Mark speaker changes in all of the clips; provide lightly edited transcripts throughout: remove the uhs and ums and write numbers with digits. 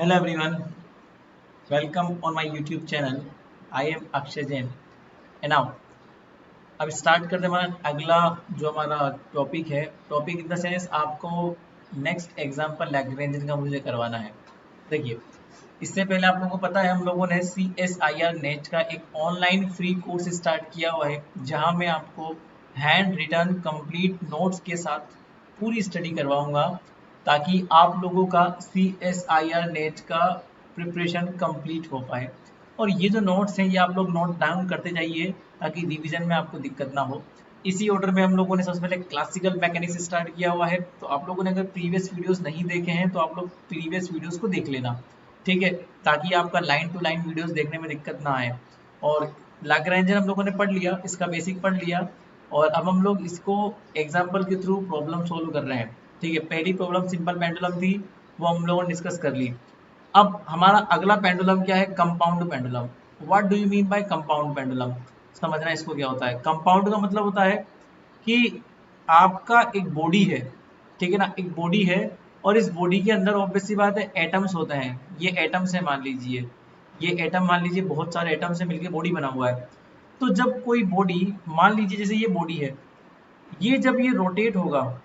Speaker 1: Hello everyone, welcome on my YouTube channel. I am Akshay Jain. And now, अब start करते हैं हमारा अगला जो हमारा टॉपिक है। टॉपिक इन द सेंस आपको नेक्स्ट एग्जाम्पल लैग्रेंजन का मुझे करवाना है। देखिए, इससे पहले आप लोगों को पता है हम लोगों ने CSIR नेट का एक ऑनलाइन फ्री कोर्स स्टार्ट किया हुआ है, जहां मैं आपको हैंड रिटन कंप्लीट नोट्स के साथ पूरी स्टडी करवाऊंगा, ताकि आप लोगों का CSIR नेट का प्रिपरेशन कंप्लीट हो पाए। और ये जो नोट्स हैं ये आप लोग नोट डाउन करते जाइए, ताकि रिवीजन में आपको दिक्कत ना हो। इसी ऑर्डर में हम लोगों ने सबसे पहले क्लासिकल मैकेनिक्स स्टार्ट किया हुआ है। तो आप लोगों ने अगर प्रीवियस वीडियोस नहीं देखे हैं तो आप लोग प्रीवियस वीडियोस को देख लेना, ठीक है, ताकि आपका लाइन टू लाइन वीडियोस देखने में दिक्कत ना आए। और लाग्रेंजन हम लोगों ने पढ़ लिया, इसका बेसिक पढ़ लिया, और अब हम लोग इसको एग्जाम्पल के थ्रू प्रॉब्लम सोल्व कर रहे हैं। ठीक है, पहली प्रॉब्लम सिंपल पेंडुलम थी, वो हम लोगों ने डिस्कस कर ली। अब हमारा अगला पेंडुलम क्या है? Compound pendulum. What do you mean by compound pendulum? समझना इसको क्या होता है। कंपाउंड का मतलब होता है कि आपका एक बॉडी है, ठीक है ना, एक बॉडी है, और इस बॉडी के अंदर ऑब्वियस सी बात है एटम्स होते हैं। ये एटम्स है, मान लीजिए ये एटम, मान लीजिए बहुत सारे एटम से मिलकर बॉडी बना हुआ है। तो जब कोई बॉडी, मान लीजिए जैसे ये बॉडी है, ये जब ये रोटेट होगा,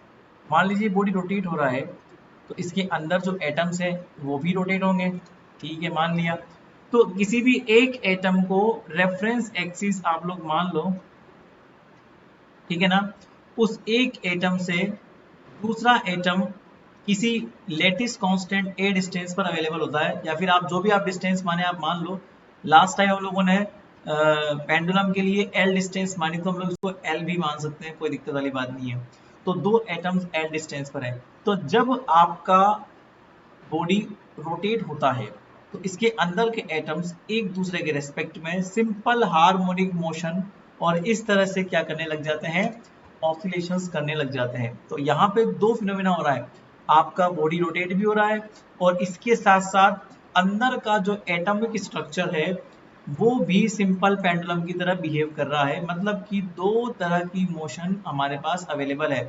Speaker 1: मान लीजिए बॉडी रोटेट हो रहा है, तो इसके अंदर जो एटम्स हैं वो भी रोटेट होंगे। ठीक है, मान लिया। तो किसी भी एक एटम को रेफरेंस एक्सिस आप लोग मान लो, ठीक है ना। उस एक एटम से दूसरा एटम किसी लेटिस कांस्टेंट ए डिस्टेंस पर अवेलेबल होता है, या फिर आप जो भी आप डिस्टेंस माने आप मान लो। लास्ट टाइम हम लोगों ने पेंडुलम के लिए एल डिस्टेंस मानी, तो हम लोग इसको एल भी मान सकते हैं, कोई दिक्कत वाली बात नहीं है। तो दो एटम्स एल डिस्टेंस पर है। तो जब आपका बॉडी रोटेट होता है, तो इसके अंदर के एटम्स एक दूसरे के रेस्पेक्ट में सिंपल हार्मोनिक मोशन और इस तरह से क्या करने लग जाते हैं, ऑसिलेशंस करने लग जाते हैं। तो यहाँ पे दो फिनोमेना हो रहा है, आपका बॉडी रोटेट भी हो रहा है, और इसके साथ साथ अंदर का जो एटॉमिक स्ट्रक्चर है वो भी सिंपल पेंडुलम की तरह बिहेव कर रहा है। मतलब कि दो तरह की मोशन हमारे पास अवेलेबल है,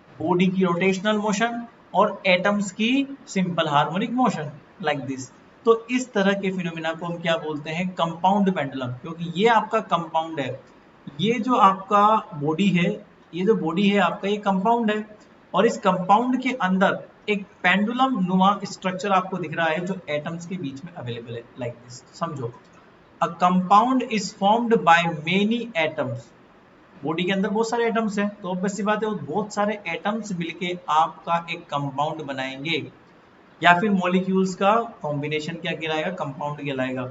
Speaker 1: बॉडी की रोटेशनल मोशन और एटम्स की simple harmonic motion, like this. तो इस तरह के फिनोमेना को हम क्या बोलते हैं? Compound pendulum. क्योंकि ये आपका कंपाउंड है, ये जो आपका बॉडी है, ये जो बॉडी है आपका, ये कंपाउंड है, और इस कंपाउंड के अंदर एक पेंडुलम नुमा स्ट्रक्चर आपको दिख रहा है जो एटम्स के बीच में अवेलेबल है, लाइक दिस। समझो, a compound is formed by many atoms. Body के अंदर बहुत सारे एटम्स हैं, तो ऑब्वियस सी बात है वो बहुत सारे एटम्स मिलके आपका एक कंपाउंड बनाएंगे, या फिर मॉलिक्यूल्स का कॉम्बिनेशन क्या कहलाएगा? कंपाउंड कहलाएगा।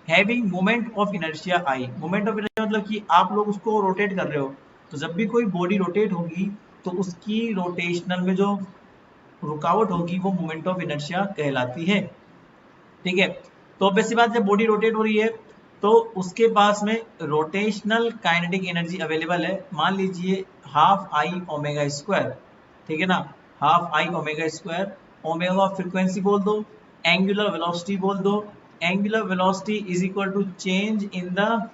Speaker 1: Having moment of inertia I. Moment of inertia मतलब कि आप लोग उसको रोटेट कर रहे हो, तो जब भी कोई बॉडी रोटेट होगी तो उसकी रोटेशनल में जो रुकावट होगी वो मोमेंट ऑफ इनर्शिया कहलाती है। ठीक है, तो ऑब्वियस सी बात है बॉडी रोटेट हो रही है, तो उसके पास में रोटेशनल काइनेटिक एनर्जी अवेलेबल है। मान लीजिए हाफ आई ओमेगा स्क्वायर, ठीक है ना, half I omega square. Omega frequency बोल दो, एंगुलर वेलोसिटी बोल दो। Angular velocity is equal to change in the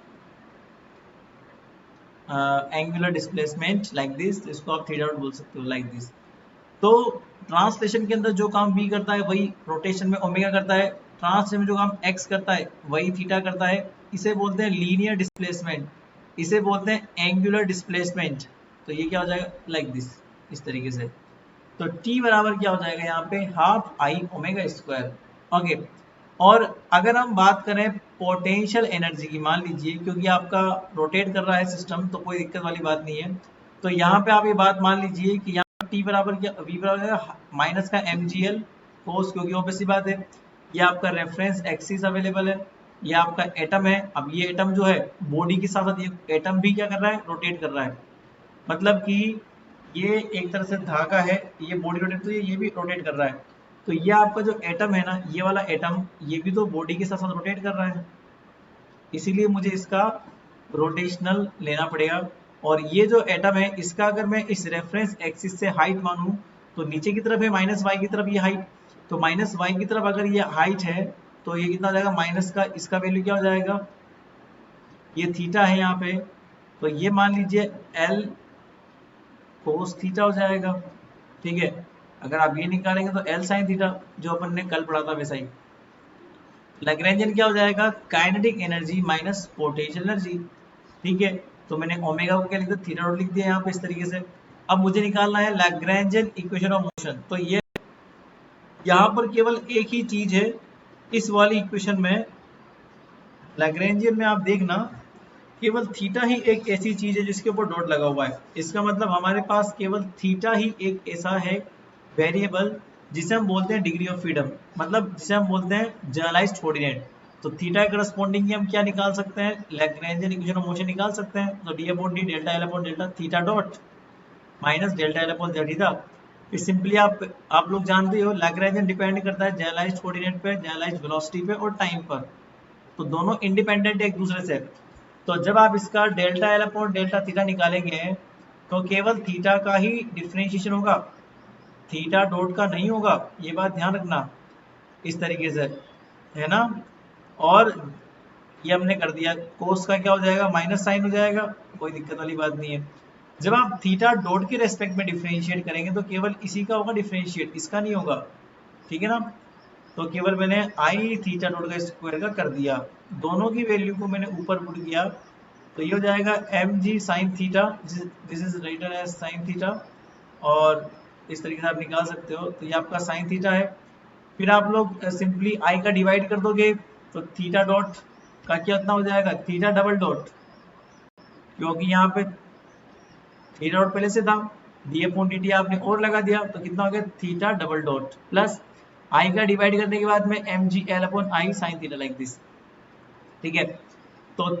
Speaker 1: angular displacement, like this. इसको आप थीटा बोल सकते हो, लाइक दिस। तो ट्रांसलेशन के अंदर जो काम बी करता है वही रोटेशन में ओमेगा करता है, ट्रांसलेशन में जो काम एक्स करता है वही थीटा करता है। इसे बोलते हैं लीनियर डिस्प्लेसमेंट, इसे बोलते हैं एंगुलर डिस्प्लेसमेंट। तो ये क्या हो जाएगा? लाइक दिस, इस तरीके से। तो टी बराबर क्या हो जाएगा यहाँ पे? Half I omega square. Okay, और अगर हम बात करें पोटेंशियल एनर्जी की, मान लीजिए क्योंकि आपका रोटेट कर रहा है सिस्टम, तो कोई दिक्कत वाली बात नहीं है। तो यहाँ पे आप ये बात मान लीजिए कि यहाँ टी बराबर क्या, वी बराबर माइनस का एम जी एल कोस, क्योंकि ऑब्वियस सी बात है ये आपका रेफरेंस एक्सिस अवेलेबल है, ये आपका एटम है। अब ये एटम जो है बॉडी के साथ साथ ये एटम भी क्या कर रहा है? रोटेट कर रहा है। मतलब कि ये एक तरह से धागा है, ये बॉडी रोटेट, तो ये भी रोटेट कर रहा है। तो ये आपका जो एटम है ना, ये वाला एटम, ये भी तो बॉडी के साथ साथ रोटेट कर रहा है, इसीलिए मुझे इसका रोटेशनल लेना पड़ेगा। और ये जो एटम है इसका अगर मैं इस रेफरेंस एक्सिस से हाइट मानूं, तो नीचे की तरफ है माइनस वाई की तरफ ये हाइट, तो माइनस वाई की तरफ अगर ये हाइट है तो ये कितना हो जाएगा? माइनस का इसका वैल्यू क्या हो जाएगा? ये थीटा है यहाँ पे, तो ये मान लीजिए एल कोस थीटा हो जाएगा। ठीक है, अगर आप ये निकालेंगे तो एल साइन थीटा, जो अपन ने कल पढ़ा था वैसा ही। लैग्रेंजियन क्या हो जाएगा, kinetic energy minus potential energy. ठीक है, तो मैंने ओमेगा को क्या लिख दिया, थीटा डॉट लिख दिया यहाँ पे इस तरीके से। अब मुझे निकालना है लैग्रेंजियन इक्वेशन ऑफ मोशन। तो ये यहाँ पर केवल एक ही चीज है इस वाली इक्वेशन में, लैग्रेंजियन में आप देखना केवल थीटा ही एक ऐसी चीज है जिसके ऊपर डॉट लगा हुआ है। इसका मतलब हमारे पास केवल थीटा ही एक ऐसा है वेरिएबल जिसे हम बोलते हैं डिग्री ऑफ फ्रीडम, मतलब जिसे हम बोलते हैं जनरलाइज्ड कोऑर्डिनेट। तो थीटा के करस्पॉन्डिंग हम क्या निकाल सकते हैं, लैग्रेंजियन इक्वेशन ऑफ मोशन निकाल सकते हैं। तो D upon D delta L upon delta theta dot minus delta L upon theta. फिर सिंपली आप लोग जानते हो लैग्रेंजियन डिपेंड करता है जनरलाइज्ड कोऑर्डिनेट पे, जनरलाइज्ड वेलोसिटी पे और टाइम पर। तो दोनों इंडिपेंडेंट है एक दूसरे से। तो जब आप इसका delta L upon delta theta निकालेंगे तो केवल थीटा का ही डिफरेंशिएशन होगा, थीटा डॉट का नहीं होगा, ये बात ध्यान रखना इस तरीके से, है ना। और ये हमने कर दिया, कोस का क्या हो जाएगा, माइनस साइन हो जाएगा, कोई दिक्कत वाली बात नहीं है। जब आप थीटा डॉट के रेस्पेक्ट में डिफरेंशिएट करेंगे तो केवल इसी का होगा डिफरेंशिएट, इसका नहीं होगा, ठीक है ना। तो केवल मैंने आई थीटा डॉट का स्क्वायर का कर दिया, दोनों की वैल्यू को मैंने ऊपर पुट किया, तो ये हो जाएगा M G sine theta, this is writer as sine theta, और इस तरीके से आप निकाल सकते हो। तो ये आपका साइन थीटा है। फिर आप लोग सिंपली आई का डिवाइड कर दोगे तो थीटा डॉट का क्या इतना हो जाएगा, थीटा डबल डॉट, क्योंकि यहाँ पे थीटा डॉट पहले से था, डी अपॉन डी टी आपने और लगा दिया तो कितना हो गया, theta double dot plus I का डिवाइड करने के बाद में M G L upon I sine theta like this. ठीक है, तो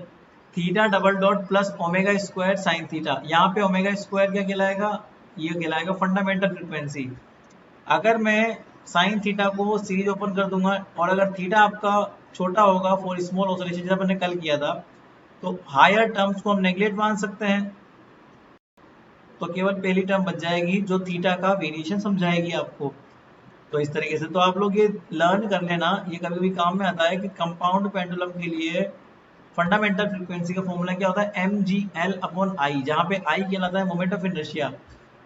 Speaker 1: theta double dot plus omega square sine theta, यहाँ पे ओमेगा स्क्वायर क्या कहलाएगा, ये कहलाएगा फंडामेंटल फ्रीक्वेंसी। अगर मैं साइन थीटा को सीरीज ओपन कर दूंगा और अगर थीटा आपका छोटा होगा फॉर स्मॉल ऑसिलेशन जैसा मैंने कल किया था, तो हायर टर्म्स को हम नेगलेक्ट मान सकते हैं, तो केवल पहली टर्म बच जाएगी जो थीटा का वेरिएशन समझाएगी आपको। तो इस तरीके से तो आप लोग ये लर्न कर लेना, ये कभी भी काम में आता है कि कंपाउंड पेंडुलम के लिए फंडामेंटल फ्रीक्वेंसी का फॉर्मूला क्या होता है, M G L upon I, जहाँ पे आई कहलाता है मोमेंट ऑफ इनर्शिया।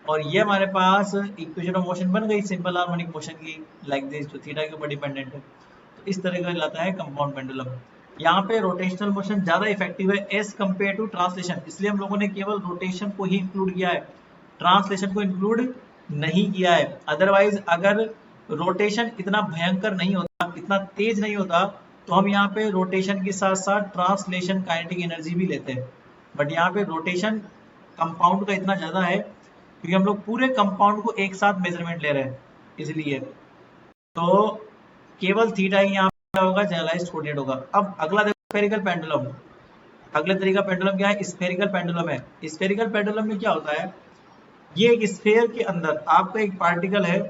Speaker 1: और ये हमारे पास इक्वेशन ऑफ मोशन बन गई सिंपल हार्मोनिक मोशन की, लाइक दिस, जो थीटा के ऊपर डिपेंडेंट है। तो इस तरह का लाता है कंपाउंड पेंडुलम। यहाँ पे रोटेशनल मोशन ज्यादा इफेक्टिव है एज कंपेयर टू ट्रांसलेशन, इसलिए हम लोगों ने केवल रोटेशन को ही इंक्लूड किया है, ट्रांसलेशन को इंक्लूड नहीं किया है। अदरवाइज अगर रोटेशन इतना भयंकर नहीं होता, इतना तेज नहीं होता, तो हम यहाँ पे रोटेशन के साथ साथ ट्रांसलेशन काइनेटिक एनर्जी भी लेते हैं। बट यहाँ पे रोटेशन कंपाउंड का इतना ज्यादा है क्योंकि हम लोग पूरे कंपाउंड को एक साथ मेजरमेंट ले रहे हैं, इसलिए तो केवल थीटा ही यहाँ पे होगा, जनरलाइज्ड कोऑर्डिनेट होगा। अब अगला देखो स्फेरिकल पेंडुलम। अगले तरीका पेंडुलम क्या है, स्फेरिकल पेंडुलम है। स्फेरिकल पेंडुलम में क्या होता है, ये एक स्फेयर के अंदर आपका एक पार्टिकल है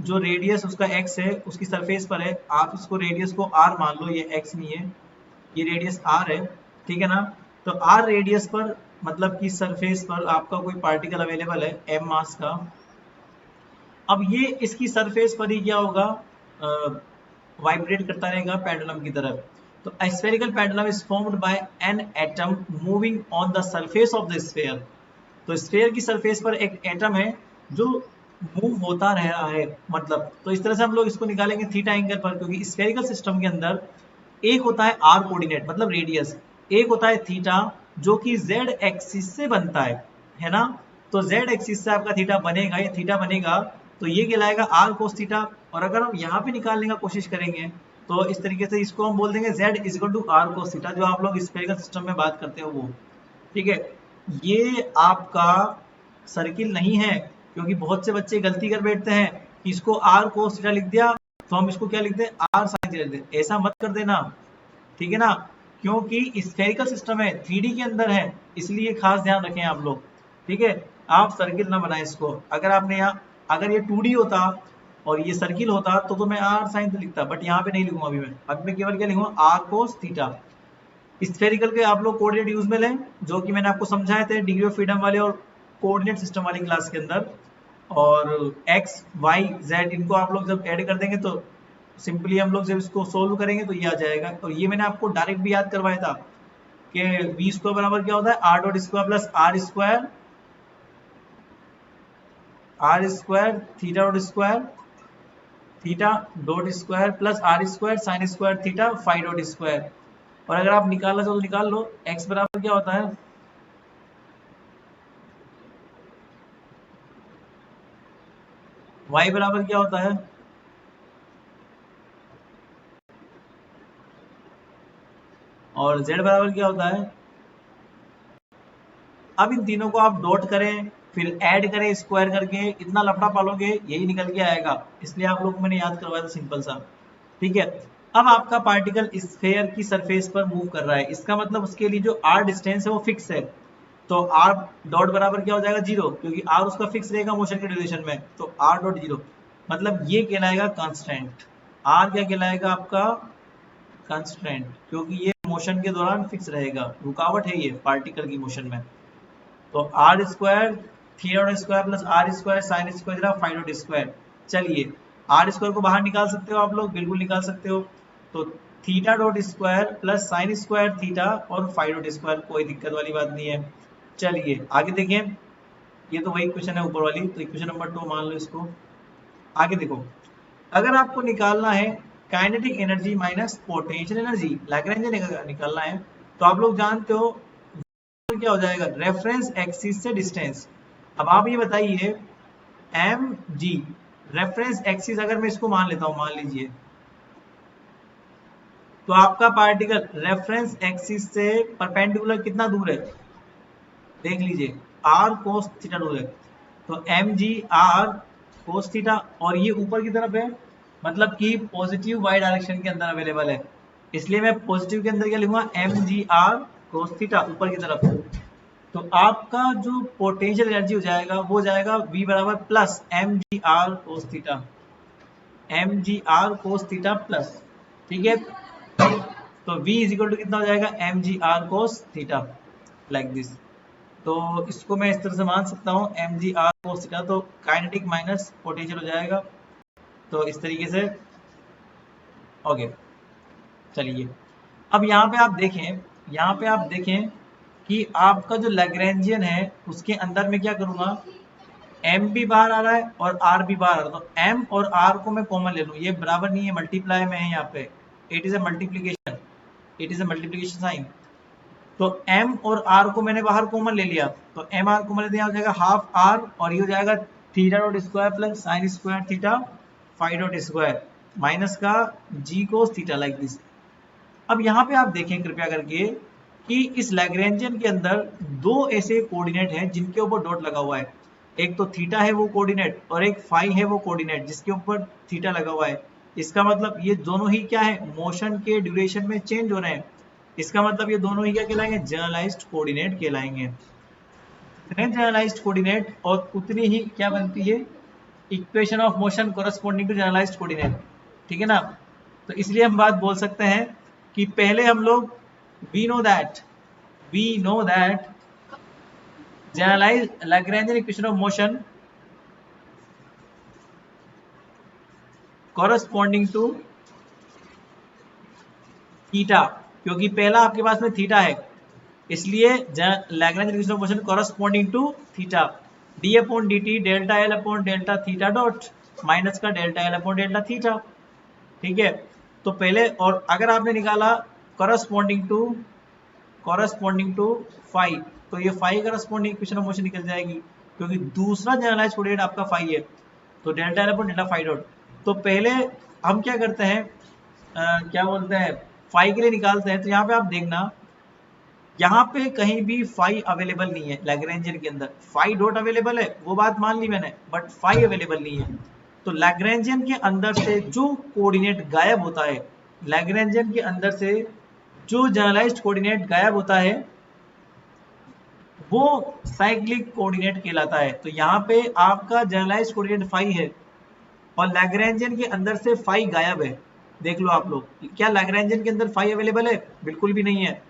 Speaker 1: जो रेडियस उसका x है, उसकी सरफेस पर है, आप इसको रेडियस को r मान लो, ये x नहीं है, ये रेडियस r है, ठीक है ना। तो r रेडियस पर मतलब कि सरफेस पर आपका कोई पार्टिकल अवेलेबल है m मास का। अब ये इसकी सरफेस पर ही क्या होगा, वाइब्रेट करता रहेगा पेंडुलम की तरफ। तो spherical pendulum is formed by an atom moving on the surface of the sphere. तो स्फेयर की सरफेस पर एक एटम है जो मूव होता रह रहा है, मतलब तो इस तरह से हम लोग इसको निकालेंगे थीटा एंगल पर, क्योंकि स्फेरिकल सिस्टम के अंदर एक होता है आर कोऑर्डिनेट मतलब रेडियस, एक होता है थीटा जो कि जेड एक्सिस से बनता है ना। तो जेड एक्सिस से आपका थीटा बनेगा, ये थीटा बनेगा, तो ये कहलाएगा आर कोस थीटा। और अगर हम यहाँ पे निकालने का कोशिश करेंगे तो इस तरीके से इसको हम बोल देंगे Z is equal to R cos theta, जो आप लोग स्फेरिकल सिस्टम में बात करते हो वो, ठीक है। ये आपका सर्किल नहीं है, क्योंकि बहुत से बच्चे गलती कर बैठते हैं कि इसको आर कोस थीटा लिख दिया तो हम इसको क्या लिखते हैं, आर साइन थीटा लिख दें। ऐसा मत कर देना, ठीक है ना, क्योंकि स्फेरिकल सिस्टम है, 3D के अंदर है, इसलिए खास ध्यान रखें आप लोग, ठीक है। आप सर्किल ना बनाएं इसको। अगर आपने यहाँ, अगर ये 2D होता और ये सर्किल होता तो मैं आर साइन थीटा लिखता, बट यहाँ पे नहीं लिखूंगा अभी मैं केवल क्या लिखूंगा, आर कोस थीटा। स्फेरिकल के आप लोग कोऑर्डिनेट यूज में लें, जो कि मैंने आपको समझाए थे डिग्री ऑफ फ्रीडम वाले और कोऑर्डिनेट सिस्टम वाली क्लास के अंदर। और x y z इनको आप लोग जब ऐड कर देंगे तो सिंपली हम लोग जब इसको सोल्व करेंगे तो ये आ जाएगा। और ये मैंने आपको डायरेक्ट भी याद करवाया था कि v स्क्वायर बराबर क्या होता है, r dot square plus R square theta dot square theta dot square plus R square sine square theta five dot square. और अगर आप निकालना चाहो तो निकाल लो, एक्स बराबर क्या होता है, वाई बराबर क्या होता है, और जेड बराबर क्या होता है। अब इन तीनों को आप डॉट करें फिर ऐड करें स्क्वायर करके, इतना लफड़ा पालोगे यही निकल के आएगा। इसलिए आप लोग को मैंने याद करवाया था सिंपल सा। ठीक है, अब आपका पार्टिकल स्फेयर की सरफेस पर मूव कर रहा है, इसका मतलब उसके लिए जो आर डिस्टेंस है वो फिक्स है। तो आर डॉट बराबर क्या हो जाएगा, जीरो, क्योंकि आर उसका फिक्स रहेगा मोशन के ड्यूरेशन में। तो आर डॉट जीरो मतलब ये कहलाएगा कांस्टेंट। आर क्या कहलाएगा आपका, कांस्टेंट, क्योंकि ये मोशन के दौरान फिक्स रहेगा, रुकावट है ये पार्टिकल की मोशन में। तो R square theta dot square plus R square sine square five dot square. चलिए आर स्क्वायर को बाहर निकाल सकते हो आप लोग, बिल्कुल निकाल सकते हो। तो theta dot square plus sign square theta और फाइव डॉट स्क्वायर, कोई दिक्कत वाली बात नहीं है। चलिए आगे देखें, ये तो वही क्वेश्चन है ऊपर वाली, तो इक्वेशन नंबर 2 मान लो इसको। आगे देखो, अगर आपको निकालना है kinetic energy minus potential energy, Lagrange निकालना है, तो आप लोग जानते हो क्या हो जाएगा, रेफरेंस एक्सिस से डिस्टेंस। अब आप ये बताइए एम जी, रेफरेंस एक्सिस अगर मैं इसको मान लेता हूं, मान लीजिए, तो आपका पार्टिकल रेफरेंस एक्सिस से परपेंडिकुलर कितना दूर है, देख लीजिए, आर कोस थीटा दूर है। तो M G R cos theta, और ये ऊपर की तरफ है, मतलब कि पॉजिटिव वाई डायरेक्शन के अंदर अवेलेबल है, इसलिए मैं पॉजिटिव के अंदर क्या लिखूंगा, M G R cos theta ऊपर की तरफ। तो आपका जो पोटेंशियल एनर्जी हो जाएगा वो जाएगा V बराबर plus M G R cos theta, M G R cos theta plus, ठीक है। तो V इज इक्वल टू कितना हो जाएगा, M G R cos theta, like this. तो इसको मैं इस तरह से मान सकता हूँ M G R cos theta, तो काइनेटिक माइनस पोटेंशियल हो जाएगा, तो इस तरीके से। ओके चलिए, अब यहाँ पे आप देखें, यहाँ पे आप देखें कि आपका जो लैग्रेंजियन है उसके अंदर में क्या करूंगा, एम भी बाहर आ रहा है और आर भी बाहर आ रहा है, तो एम और आर को मैं कॉमन ले लूं, ये बराबर नहीं है, मल्टीप्लाई में है यहाँ पे, it is a multiplication, it is a multiplication sign. तो एम और आर को मैंने बाहर कॉमन ले लिया, तो एम आर कॉमन ले दिया, हो जाएगा हाफ आर, और ये हो जाएगा theta dot square plus sign square theta five dot square minus का जी कोस थीटा, लाइक दिस। अब यहाँ पे आप देखें कृपया करके कि इस लैग्रेंजियन के अंदर दो ऐसे कोऑर्डिनेट हैं जिनके ऊपर डॉट लगा हुआ है, एक तो थीटा है वो कोऑर्डिनेट, और एक फाई है वो कोऑर्डिनेट जिसके ऊपर थीटा लगा हुआ है। इसका मतलब ये दोनों ही क्या है, मोशन के ड्यूरेशन में चेंज हो रहे हैं। इसका मतलब ये दोनों ही क्या कहलाएंगे, जनरलाइज्ड कोऑर्डिनेट कहलाएंगे। जनरलाइज्ड कोऑर्डिनेट और उतनी ही क्या बनती है, equation of motion corresponding to generalised coordinate, ठीक है ना। तो इसलिए हम बात बोल सकते हैं कि पहले हम लोग we know that generalised Lagrangian equation of motion corresponding to theta, क्योंकि पहला आपके पास में थीटा है, इसलिए Lagrange equation of motion corresponding to theta, d upon d t delta L upon delta theta dot minus का delta L upon delta theta, ठीक है। तो पहले, और अगर आपने निकाला कोरस्पॉन्डिंग टू फाई, तो ये phi corresponding equation of motion निकल जाएगी, क्योंकि दूसरा जनरलाइज्ड कोऑर्डिनेट आपका फाई है, तो delta L upon delta phi dot. तो पहले हम क्या करते हैं, क्या बोलते हैं, फाई के लिए निकालते हैं। तो यहाँ पे आप देखना, यहाँ पे कहीं भी फाई अवेलेबल नहीं है लैग्रेंजियन के अंदर, फाई डॉट अवेलेबल है वो बात मान ली मैंने, बट फाई अवेलेबल नहीं है। तो लैग्रेंजियन के अंदर से जो कोऑर्डिनेट गायब होता है, लैग्रेंजियन के अंदर से जो जनरलाइज्ड कोऑर्डिनेट गायब होता है वो साइक्लिक कोऑर्डिनेट कहलाता है। तो यहाँ पे आपका जनरलाइज्ड कोऑर्डिनेट फाई है और लैग्रेंजियन के अंदर से फाई गायब है, देख लो आप लोग, क्या लैग्रेंजियन के अंदर फाई अवेलेबल है, बिल्कुल भी नहीं है,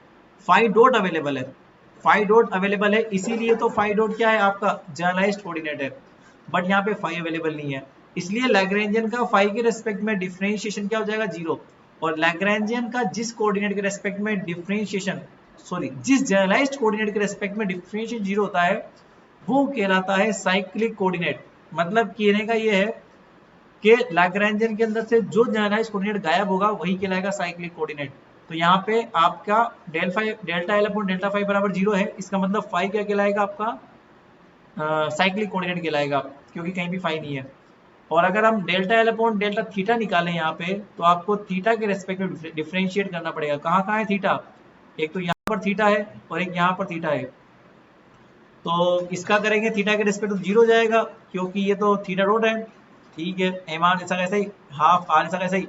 Speaker 1: फाई डॉट अवेलेबल है, फाई डॉट अवेलेबल है, इसीलिए तो फाई डॉट क्या है आपका जनरलाइज्ड कोऑर्डिनेट है, बट यहाँ पे फाई अवेलेबल नहीं है, इसलिए लैग्रेंजियन का फाई के रेस्पेक्ट में डिफरेंशिएशन क्या हो जाएगा, जीरो। और लैग्रेंजियन का जिस कोऑर्डिनेट के रेस्पेक्ट में डिफरेंशिएशन, सॉरी जिस जनरलाइज्ड कोऑर्डिनेट के रेस्पेक्ट में डिफरेंशिएशन जीरो होता है वो कहलाता है साइक्लिक कोऑर्डिनेट। मतलब कहने का ये है कि लैग्रेंजियन के अंदर से जो जनरलाइज कोऑर्डिनेट गायब होगा वही कहलाएगा साइक्लिक कोऑर्डिनेट। तो यहाँ पे आपका delta L upon delta five बराबर 0 है, इसका मतलब फाइव क्या कहलाएगा आपका साइक्लिक कोऑर्डिनेट कहलाएगा, क्योंकि कहीं भी फाइव नहीं है। और अगर हम delta L upon delta theta निकालें यहाँ पे, तो आपको थीटा के रेस्पेक्ट में डिफरेंशिएट करना पड़ेगा। कहाँ कहाँ है थीटा, एक तो यहाँ पर थीटा है और एक यहाँ पर थीटा है। तो इसका करेंगे थीटा के रेस्पेक्ट में 0 हो जाएगा, क्योंकि ये तो थीटा डॉट है, ठीक है। एम आर ऐसा कैसे ही, हाफ आर ऐसा कैसे ही,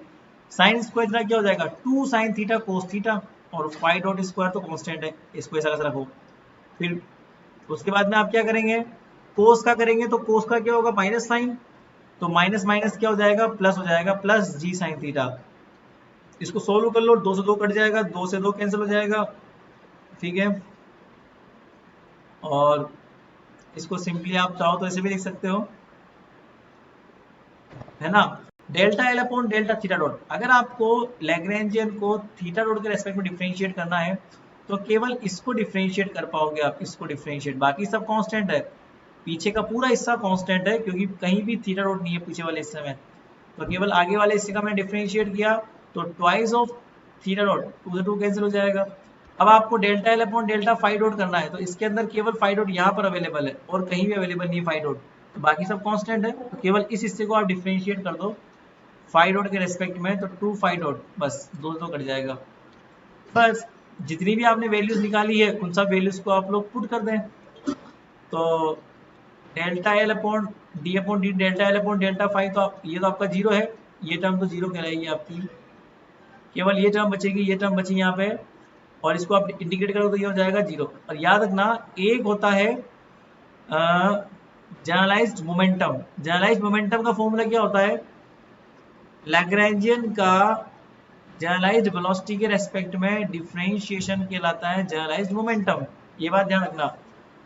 Speaker 1: साइन स्क्वायर इतना क्या हो जाएगा 2 साइन थीटा कोस थीटा, और फाइव डॉट स्क्वायर तो कांस्टेंट है, इसको ऐसा कैसे रखो। फिर उसके बाद में आप क्या करेंगे, कोस का करेंगे तो कोस का क्या होगा माइनस साइन, तो माइनस माइनस क्या हो जाएगा प्लस हो जाएगा, प्लस जी साइन थीटा। इसको सोल्व कर लो, 2 से 2 कट जाएगा, 2 से 2 कैंसिल हो जाएगा, ठीक है। और इसको सिंपली आप चाहो तो ऐसे भी लिख सकते हो, है ना। Delta L upon delta theta dot, अगर आपको लैग्रेंजियन को थीटा डॉट के रेस्पेक्ट में डिफरेंशिएट करना है तो केवल इसको डिफरेंशिएट कर पाओगे आप, इसको डिफरेंशिएट, बाकी सब कांस्टेंट है। पीछे का पूरा हिस्सा कांस्टेंट है, क्योंकि कहीं भी थीटा डॉट नहीं है पीछे वाले हिस्से में। तो केवल आगे वाले हिस्से का मैंने डिफरेंशिएट किया, तो ट्वाइस ऑफ थीटा डॉट, 2 से 2 कैंसिल हो जाएगा। अब आपको delta L upon delta five dot करना है, तो इसके अंदर केवल फाइव डॉट यहाँ पर अवेलेबल है और कहीं भी अवेलेबल नहीं है फाइव डॉट, तो बाकी सब कांस्टेंट है। तो केवल इस हिस्से को आप डिफरेंशिएट कर दो फाइव डॉट के रेस्पेक्ट में, तो 2 फाइव डॉट, बस 2 कट जाएगा। बस जितनी भी आपने वैल्यूज निकाली है उन सब वैल्यूज को आप लोग पुट कर दें। तो delta L upon D delta L upon delta five, तो ये तो आपका 0 है, ये टर्म तो 0 कहलाएगी आपकी, केवल ये टर्म बचेगी, ये टर्म बची यहाँ पे, और इसको आप इंडिकेट करो तो ये हो जाएगा 0। और याद रखना एक होता है जनरलाइज्ड मोमेंटम, जनरलाइज्ड मोमेंटम का फॉर्मूला क्या होता है, लैग्रेंजियन का जनरलाइज्ड वेलोसिटी के रेस्पेक्ट में डिफरेंशिएशन कहलाता है जनरलाइज्ड मोमेंटम, ये बात ध्यान रखना।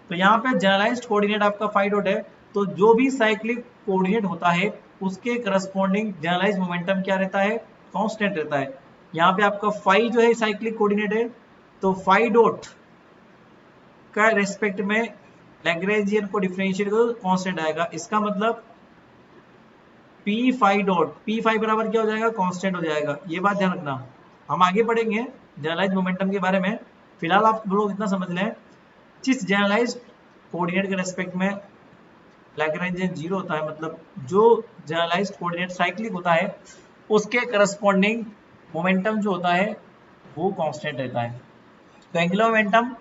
Speaker 1: तो यहाँ पे जनरलाइज्ड कोऑर्डिनेट आपका फाइव डॉट है, तो जो भी साइक्लिक कोऑर्डिनेट होता है उसके करस्पॉन्डिंग जनरलाइज्ड मोमेंटम क्या रहता है, कांस्टेंट रहता है। यहाँ पे आपका फाइव जो है साइक्लिक कोऑर्डिनेट है, तो फाइव डॉट का रेस्पेक्ट में लैग्रेंजियन को डिफरेंशिएट करो कांस्टेंट आएगा, इसका मतलब P five dot, P five बराबर क्या हो जाएगा कांस्टेंट हो जाएगा। ये बात ध्यान रखना, हम आगे पढ़ेंगे जनरलाइज्ड मोमेंटम के बारे में, फिलहाल आप लोग इतना समझ लें, जिस जनरलाइज्ड कोऑर्डिनेट के रेस्पेक्ट में लैग्रेंजियन 0 होता है, मतलब जो जनरलाइज्ड कोऑर्डिनेट साइक्लिक होता है उसके करस्पॉन्डिंग मोमेंटम जो होता है वो कांस्टेंट रहता है। तो एंगुलर मोमेंटम,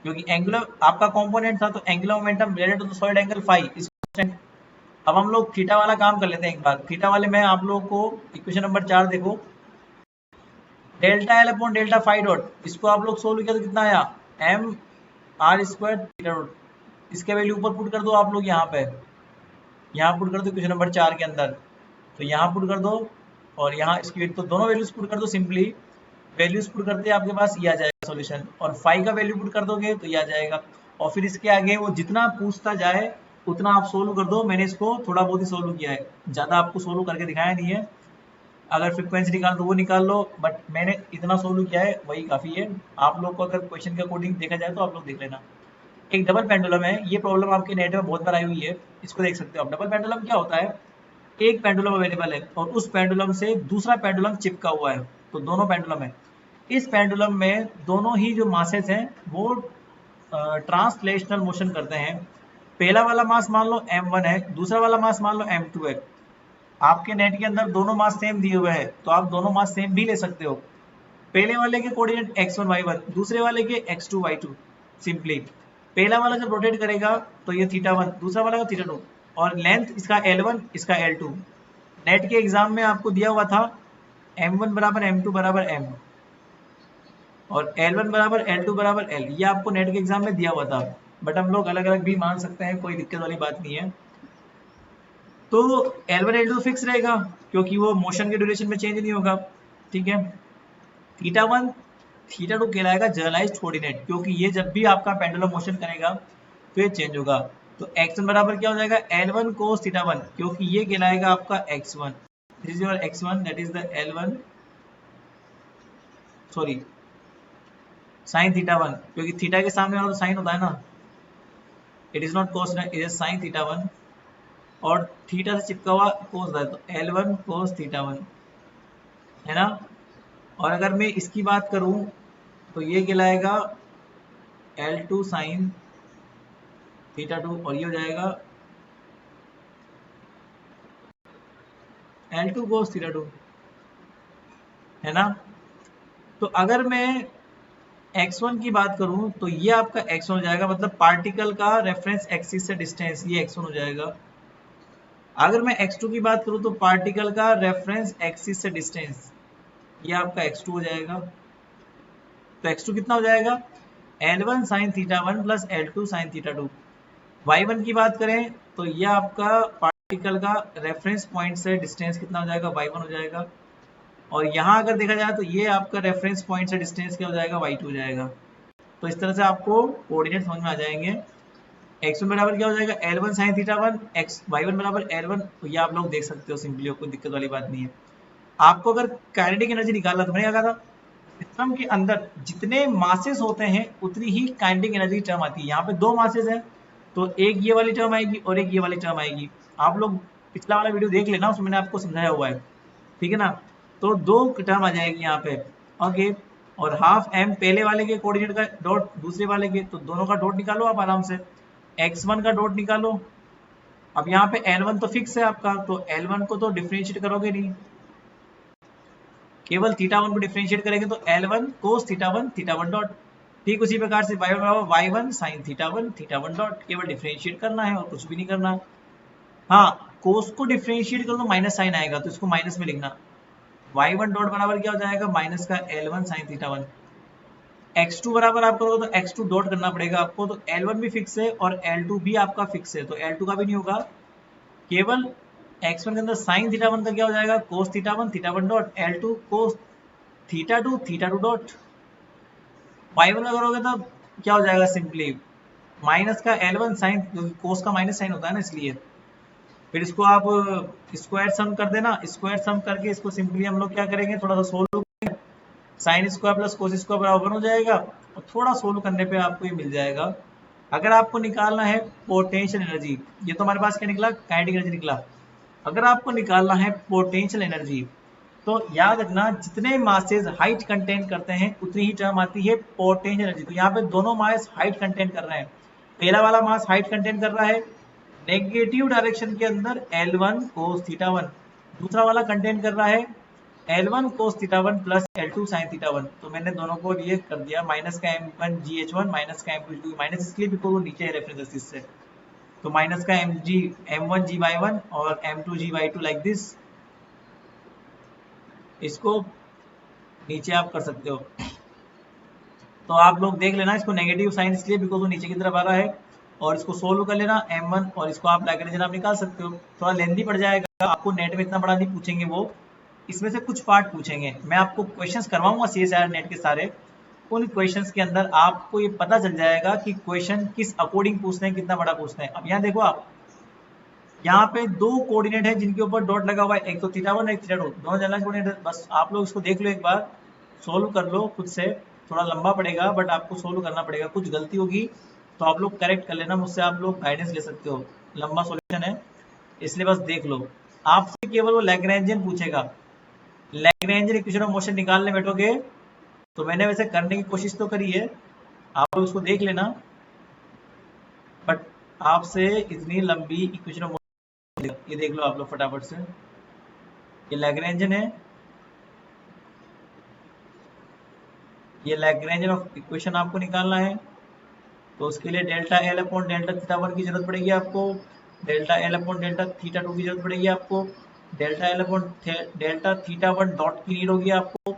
Speaker 1: क्योंकि एंगुलर आपका कंपोनेंट था, तो angular momentum related to the solid angle phi is constant. अब हम लोग थीटा वाला काम कर लेते हैं एक बार। थीटा वाले में आप लोगों को इक्वेशन नंबर 4 देखो, delta L upon delta five dot, इसको आप लोग सोल्व किया तो कितना आया M R square theta dot, इसके वैल्यू ऊपर पुट कर दो आप लोग, यहाँ पे यहाँ पुट कर दो इक्वेशन नंबर 4 के अंदर, तो यहाँ पुट कर दो और यहाँ इसकी तो दोनों वैल्यूज पुट कर दो, सिंपली वैल्यूज पुट करते आपके पास ये आ जाएगा सॉल्यूशन, और फाइव का वैल्यू पुट कर दोगे तो ये आ जाएगा। और फिर इसके आगे वो जितना पूछता जाए उतना आप सोल्व कर दो। मैंने इसको थोड़ा बहुत ही सोल्व किया है, ज़्यादा आपको सोल्व करके दिखाया नहीं है। अगर फ्रीक्वेंसी निकाल तो वो निकाल लो, बट मैंने इतना सोल्व किया है वही काफ़ी है। आप लोग को अगर क्वेश्चन के अकॉर्डिंग देखा जाए तो आप लोग देख लेना। एक डबल पेंडुलम है, ये प्रॉब्लम आपके नेट में बहुत बार आई हुई है, इसको देख सकते हो आप। डबल पेंडुलम क्या होता है, एक पेंडुलम अवेलेबल है और उस पेंडुलम से दूसरा पेंडुलम चिपका हुआ है, तो दोनों पेंडुलम है। इस पेंडुलम में दोनों ही जो मासेस हैं वो ट्रांसलेशनल मोशन करते हैं। पहला वाला मास मान लो m1 है, दूसरा वाला मास मान लो m2 है। आपके नेट के अंदर दोनों मास सेम दिए हुए हैं, तो आप दोनों मास सेम भी ले सकते हो। पहले वाले के कोऑर्डिनेट x1 y1, दूसरे वाले के x2 y2। सिंपली पहला वाला जब रोटेट करेगा तो ये θ1, दूसरा वाला का θ2, और लेंथ इसका L1 इसका L2। नेट के एग्जाम में आपको दिया हुआ था m1 बराबर m2 बराबर m और L1 बराबर L2 बराबर L, ये आपको नेट के एग्जाम में दिया हुआ था, बट हम लोग अलग अलग भी मान सकते हैं, कोई दिक्कत वाली बात नहीं है। तो L1 L2 फिक्स रहेगा क्योंकि वो मोशन के ड्यूरेशन में चेंज नहीं होगा, ठीक है। θ1 θ2 कहलाएगा जनरलाइज्ड कोऑर्डिनेट, क्योंकि ये जब भी आपका पेंडुलम मोशन करेगा तो ये चेंज होगा। तो x1 बराबर क्या हो जाएगा L1 cos θ1, क्योंकि ये कहलाएगा आपका x1, this is your x1, that is the L1 sorry sin θ1, क्योंकि थीटा के सामने वाला तो साइन होता है ना, it is not cos, it is sin θ1 और थीटा से चिपका हुआ कोस है, तो L1 कोस थीटा 1 है ना। और अगर मैं इसकी बात करूं तो ये कहलाएगा L2 साइन थीटा 2 और ये हो जाएगा L2 कोस थीटा 2 है ना। तो अगर मैं x1 की बात करूं तो ये आपका x1 हो जाएगा, मतलब पार्टिकल का रेफरेंस एक्सिस से डिस्टेंस ये x1 हो जाएगा। अगर मैं x2 की बात करूं तो पार्टिकल का रेफरेंस एक्सिस से डिस्टेंस ये आपका x2 हो जाएगा। तो x2 कितना हो जाएगा, L1 sine theta 1 plus L2 sine theta 2। y1 की बात करें तो ये आपका पार्टिकल का रेफरेंस पॉइंट से डिस्टेंस कितना हो जाएगा, y1 हो जाएगा। और यहाँ अगर देखा जाए तो ये आपका रेफरेंस पॉइंट से डिस्टेंस क्या हो जाएगा, y2 हो जाएगा। तो इस तरह से आपको कोऑर्डिनेट समझ में आ जाएंगे। x1 बराबर क्या हो जाएगा, L1 साइन थीटा 1, y1 बराबर L1, तो ये आप लोग देख सकते हो सिंपली, कोई दिक्कत वाली बात नहीं है। आपको अगर काइनेटिक एनर्जी निकालना तो मैंने क्या कहा था, सिस्टम के अंदर जितने मासेस होते हैं उतनी ही काइनेटिक एनर्जी टर्म आती है। यहाँ पे दो मासेस है तो एक ये वाली टर्म आएगी और एक ये वाली टर्म आएगी। आप लोग पिछला वाला वीडियो देख लेना, उसमें मैंने आपको समझाया हुआ है, ठीक है ना। तो दो टर्म आ जाएगी यहाँ पे, ओके। और हाफ m पहले वाले के कोऑर्डिनेट का डॉट दूसरे वाले के, तो दोनों का डॉट निकालो आप आराम से, x1 का डॉट निकालो। अब यहाँ पे L1 तो फिक्स है आपका, तो L1 को तो डिफरेंशिएट करोगे नहीं, केवल थीटा 1 को डिफरेंशिएट करेंगे तो L1 कोस थीटा 1 डॉट। ठीक उसी प्रकार से y1 बराबर y1 साइन थीटा 1 डॉट, केवल डिफरेंशिएट करना है और कुछ भी नहीं करना। हाँ, कोस को डिफरेंशिएट करो तो माइनस साइन आएगा, तो इसको माइनस में लिखना। y1 डॉट बराबर क्या हो जाएगा, माइनस का L1 साइन थीटा 1। x2 बराबर आप करोगे तो x2 डॉट करना पड़ेगा आपको, तो L1 भी फिक्स है और L2 भी आपका फिक्स है, तो L2 का भी नहीं होगा। केवल x1 के अंदर साइन थीटा 1 का क्या हो जाएगा, cos theta 1 dot, L2 cos theta 2 dot. y1 का करोगे तो क्या हो जाएगा, सिंपली माइनस का L1 साइन, क्योंकि कोस का माइनस साइन होता है ना इसलिए। फिर इसको आप स्क्वायर सम कर देना, स्क्वायर सम करके इसको सिंपली हम लोग क्या करेंगे, थोड़ा सा solve, sine square plus cos square बराबर 1 हो जाएगा, और थोड़ा सोल्व करने पे आपको ये मिल जाएगा। अगर आपको निकालना है पोटेंशियल एनर्जी, ये तो हमारे पास क्या निकला, काइनेटिक एनर्जी निकला। अगर आपको निकालना है पोटेंशियल एनर्जी तो याद रखना जितने मासेस हाइट कंटेन करते हैं उतनी ही टर्म आती है पोटेंशियल एनर्जी। तो यहाँ पे दोनों मास हाइट कंटेन कर रहे हैं। पहला वाला मास हाइट कंटेन कर रहा है नेगेटिव डायरेक्शन के अंदर L1 cos थीटा 1, दूसरा वाला कंटेन कर रहा है L1 cos theta 1 plus L2 sin theta 1। तो मैंने दोनों को ये कर दिया, माइनस का M1 GH1 माइनस का M2 G2, माइनस इसलिए बिकॉज वो नीचे है रेफरेंस एक्सिस से, तो माइनस का M1 GY1 और M2 GY2 लाइक दिस। इसको नीचे आप कर सकते हो, तो आप लोग देख लेना, इसको नेगेटिव साइन इसलिए बिकॉज वो नीचे की तरफ आ रहा है। और इसको सोल्व कर लेना M1, और इसको आप लैग्रेंज आप निकाल सकते हो। थोड़ा लेंथी पड़ जाएगा, आपको नेट में इतना बड़ा नहीं पूछेंगे वो, इसमें से कुछ पार्ट पूछेंगे। मैं आपको क्वेश्चंस करवाऊंगा CSIR नेट के सारे, उन क्वेश्चंस के अंदर आपको ये पता चल जाएगा कि क्वेश्चन किस अकॉर्डिंग पूछते हैं, कितना बड़ा पूछते हैं। अब यहाँ देखो आप, यहाँ पे दो कोऑर्डिनेट है जिनके ऊपर डॉट लगा हुआ है, एक तो थीटा 1 एक थीटा 2, दोनों जनरल कोऑर्डिनेट है। बस आप लोग इसको देख लो एक बार, सोल्व कर लो खुद से, थोड़ा लंबा पड़ेगा बट आपको सोल्व करना पड़ेगा। कुछ गलती होगी तो आप लोग करेक्ट कर लेना, मुझसे आप लोग गाइडेंस ले सकते हो, लंबा सॉल्यूशन है इसलिए बस देख लो। आपसे केवल वो लैग्रेंजियन पूछेगा, लैग्रेंजियन इक्वेशन ऑफ मोशन निकालने बैठोगे तो मैंने वैसे करने की कोशिश तो करी है, आप लोग उसको देख लेना, बट आपसे इतनी लंबी इक्वेशन ऑफ, ये देख लो आप लोग फटाफट से, ये लैग्रेंजियन है, ये लैग्रेंजियन ऑफ इक्वेशन आपको निकालना है। तो उसके लिए delta L upon delta theta 1 की जरूरत पड़ेगी आपको, delta L upon delta theta 2 की जरूरत पड़ेगी आपको, delta L upon delta theta 1 dot की नीड होगी आपको,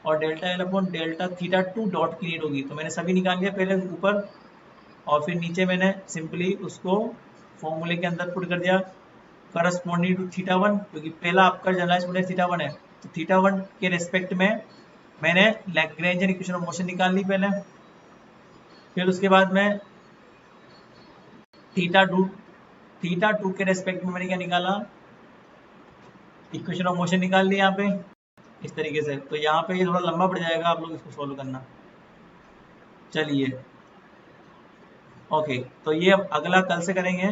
Speaker 1: और delta L upon delta theta 2 dot की नीड होगी। तो मैंने सभी निकाल लिया पहले ऊपर, और फिर नीचे मैंने सिंपली उसको फॉर्मूले के अंदर पुट कर दिया करस्पॉन्डिंग टू थीटा 1, क्योंकि पहला आपका जनरलाइज पोटेंशियल थीटा 1 है, तो थीटा 1 के रेस्पेक्ट में मैंने लैग्रेंजियन इक्वेशन ऑफ मोशन निकाल ली पहले। फिर उसके बाद में थीटा 2 के रेस्पेक्ट में मैंने क्या निकाला, इक्वेशन ऑफ मोशन निकाल ली यहाँ पे इस तरीके से। तो यहाँ पे ये थोड़ा लंबा पड़ जाएगा, आप लोग इसको सोल्व करना। चलिए ओके, तो ये अब अगला कल से करेंगे,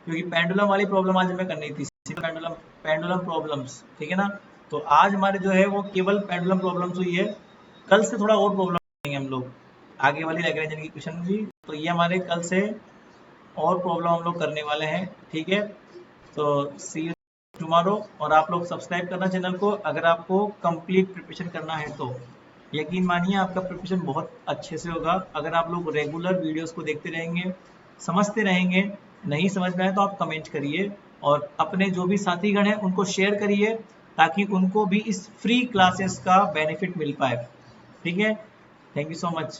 Speaker 1: क्योंकि पेंडुलम वाली प्रॉब्लम आज हमें करनी थी, पेंडुलम पेंडुलम प्रॉब्लम्स, ठीक है ना। तो आज हमारे जो है वो केवल पेंडुलम प्रॉब्लम्स हुई है। कल से थोड़ा और प्रॉब्लम करेंगे हम लोग, आगे वाली लैग्रेंजन की क्वेश्चन भी, तो ये हमारे कल से और प्रॉब्लम हम लोग करने वाले हैं, ठीक है। तो सी यू टुमारो, और आप लोग सब्सक्राइब करना चैनल को अगर आपको कंप्लीट प्रिपरेशन करना है तो। यकीन मानिए आपका प्रिपरेशन बहुत अच्छे से होगा अगर आप लोग रेगुलर वीडियोस को देखते रहेंगे, समझते रहेंगे। नहीं समझ में आए तो आप कमेंट करिए, और अपने जो भी साथीगण हैं उनको शेयर करिए, ताकि उनको भी इस फ्री क्लासेस का बेनिफिट मिल पाए, ठीक है। Thank you so much.